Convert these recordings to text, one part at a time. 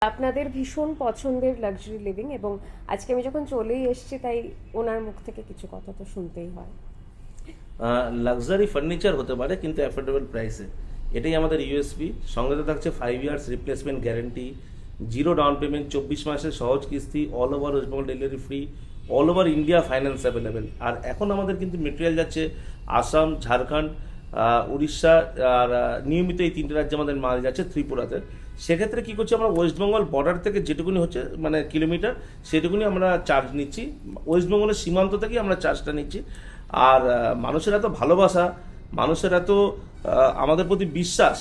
আপনাদের ভীষণ পছন্দের লাক্সারি লিভিং, এবং আজকে আমি যখন চলেই এসেছি তাই ওনার মুখ থেকে কিছু কথা তো শুনতেই হয়। লাক্সারি ফার্নিচার হতে পারে কিন্তু অ্যাফোর্ডেবল প্রাইসে, এটাই আমাদের ইউএসপি। সঙ্গে তো থাকছে 5 years replacement guarantee, zero down payment, 24 মাসের সহজ কিস্তি, all over West Bengal delivery free, all over India finance available. আর এখন আমাদের কিন্তু মেটেরিয়াল যাচ্ছে আসাম, ঝাড়খণ্ড, উড়িষ্যা, আর নিয়মিত এই তিনটে রাজ্যে আমাদের মাল যাচ্ছে, ত্রিপুরাতে। সেক্ষেত্রে কী করছি আমরা, ওয়েস্ট বেঙ্গল বর্ডার থেকে যেটুকুনি হচ্ছে মানে কিলোমিটার, সেটুকুনি আমরা চার্জ নিচ্ছি। ওয়েস্ট বেঙ্গলের সীমান্ত থেকেই আমরা চার্জটা নিচ্ছি। আর মানুষের এত ভালোবাসা, মানুষের এত আমাদের প্রতি বিশ্বাস।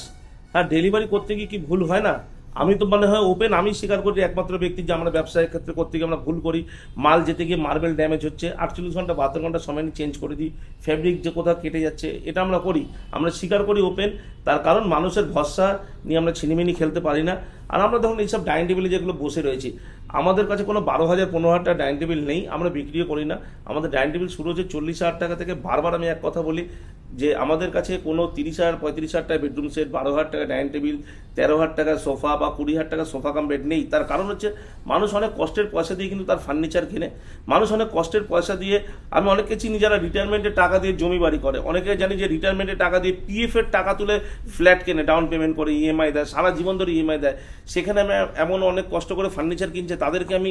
হ্যাঁ, ডেলিভারি করতে গিয়ে কি ভুল হয় না? আমি তো মানে হয় ওপেন, আমি স্বীকার করি একমাত্র ব্যক্তি যে আমরা ব্যবসায়ের ক্ষেত্রে করতে গিয়ে আমরা ভুল করি। মাল যেতে গিয়ে মার্বেল ড্যামেজ হচ্ছে, 48 ঘন্টা 72 ঘন্টা সময় নিয়ে চেঞ্জ করে দিই। ফ্যাব্রিক যে কোথাও কেটে যাচ্ছে, এটা আমরা করি, আমরা স্বীকার করি ওপেন। তার কারণ মানুষের ভরসা নিয়ে আমরা ছিনিমিনি খেলতে পারি না। আর আমরা দেখুন এইসব ডাইনিং টেবিলে যেগুলো বসে রয়েছি, আমাদের কাছে কোনো 12,000 15,000 টাকা ডাইনিং টেবিল নেই, আমরা বিক্রিও করি না। আমাদের ডাইনিং টেবিল শুরু হচ্ছে 40,000 টাকা থেকে। বারবার আমি এক কথা বলি যে আমাদের কাছে কোনো 30,000 35,000 টাকা বেডরুম সেট, 12,000 টাকা ডাইনিং টেবিল, 13,000 টাকা সোফা বা 20,000 টাকা সোফা কাম বেড নেই। তার কারণ হচ্ছে মানুষ অনেক কষ্টের পয়সা দিয়ে কিন্তু তার ফার্নিচার কিনে। মানুষ অনেক কষ্টের পয়সা দিয়ে, আমি অনেককে চিনি যারা রিটায়ারমেন্টের টাকা দিয়ে জমি বাড়ি করে, অনেকে জানি যে রিটায়ারমেন্টের টাকা দিয়ে পিএফ এর টাকা তুলে ফ্ল্যাট কেনে, ডাউন পেমেন্ট করে, ইএমআই দেয়, সারা জীবন ধরে ইএমআই দেয়। সেখানে আমি এমন অনেক কষ্ট করে ফার্নিচার কিনছে, তাদেরকে আমি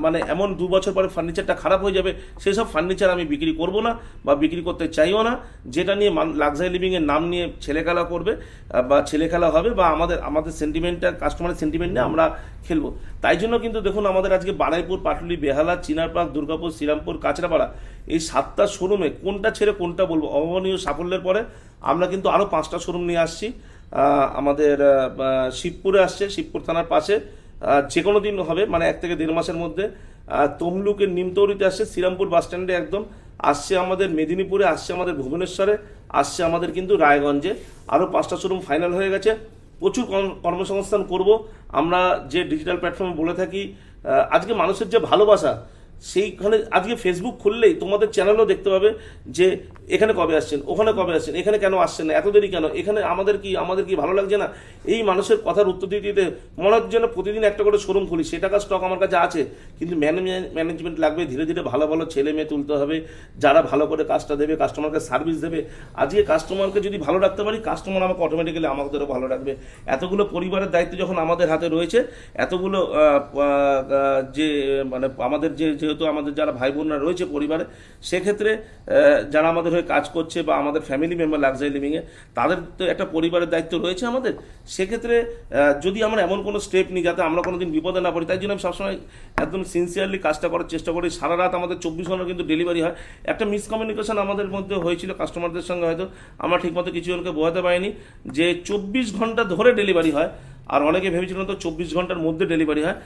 মানে এমন 2 বছর পরে ফার্নিচারটা খারাপ হয়ে যাবে, সেসব ফার্নিচার আমি বিক্রি করব না বা বিক্রি করতে চাইও না। যেটা নিয়ে লাক্সারি লিভিংয়ের নাম নিয়ে ছেলেখেলা করবে বা ছেলেখেলা হবে, বা আমাদের আমাদের সেন্টিমেন্টটা, কাস্টমারের সেন্টিমেন্ট নিয়ে আমরা খেলবো। তাই জন্য কিন্তু দেখুন আমাদের আজকে বারুইপুর, পাটুলি, বেহালা, চিনারপাড়, দুর্গাপুর, শ্রীরামপুর, কাঁচরাপাড়া, এই 7টা শোরুমে কোনটা ছেড়ে কোনটা বলবো, অভাবনীয় সাফল্যের পরে আমরা কিন্তু আরও 5টা শোরুম নিয়ে আসছি। আমাদের শিবপুরে আসছে, শিবপুর থানার পাশে, যে কোনো দিন হবে, মানে 1 থেকে 1.5 মাসের মধ্যে। তমলুকের নিমতৌরিতে আসছে, শ্রীরামপুর বাস স্ট্যান্ডে একদম আসছে আমাদের, মেদিনীপুরে আসছে আমাদের, ভুবনেশ্বরে আসছে আমাদের, কিন্তু রায়গঞ্জে আরও 5টা শোরুম ফাইনাল হয়ে গেছে। প্রচুর কর্মসংস্থান করব আমরা, যে ডিজিটাল প্ল্যাটফর্মে বলে থাকি। আজকে মানুষের যে ভালোবাসা, সেইখানে আজকে ফেসবুক খুললেই তোমাদের চ্যানেলও দেখতে পাবে যে এখানে কবে আসছেন, ওখানে কবে আসছেন, এখানে কেন আসছেন না, এত দেরি কেন, এখানে আমাদের কি ভালো লাগছে না। এই মানুষের কথার উত্তর দিতে দিতে মনে হচ্ছে যেন প্রতিদিন একটা করে শোরুম খুলি। সে টাকার স্টক আমার কাছে আছে, কিন্তু ম্যানেজমেন্ট লাগবে। ধীরে ধীরে ভালো ভালো ছেলে মেয়ে তুলতে হবে, যারা ভালো করে কাজটা দেবে, কাস্টমারকে সার্ভিস দেবে। আজকে কাস্টমারকে যদি ভালো রাখতে পারি, কাস্টমার আমাকে অটোমেটিক্যালি আমাদেরও ভালো রাখবে। এতগুলো পরিবারের দায়িত্ব যখন আমাদের হাতে রয়েছে, এতগুলো যে মানে আমাদের যেহেতু আমাদের যারা ভাই বোনরা রয়েছে পরিবারে, সেক্ষেত্রে যারা আমাদের হয়ে কাজ করছে বা আমাদের ফ্যামিলি মেম্বার লাক্সারি লিভিংয়ে, তাদের তো একটা পরিবারের দায়িত্ব রয়েছে আমাদের। সেক্ষেত্রে যদি আমরা এমন কোনো স্টেপ নিই যাতে আমরা কোনোদিন বিপদে না পড়ি, তাই জন্য আমি সবসময় একদম সিনসিয়ারলি কাজটা করার চেষ্টা করি। সারা রাত আমাদের 24 ঘন্টা কিন্তু ডেলিভারি হয়। একটা মিসকমিউনিকেশন আমাদের মধ্যে হয়েছিল কাস্টমারদের সঙ্গে, হয়তো আমরা ঠিকমতো কিছু জনকে বোঝাতে পারিনি যে 24 ঘন্টা ধরে ডেলিভারি হয়। আর অনেকে ভেবেছিলেন তো 24 ঘন্টার মধ্যে ডেলিভারি হয়।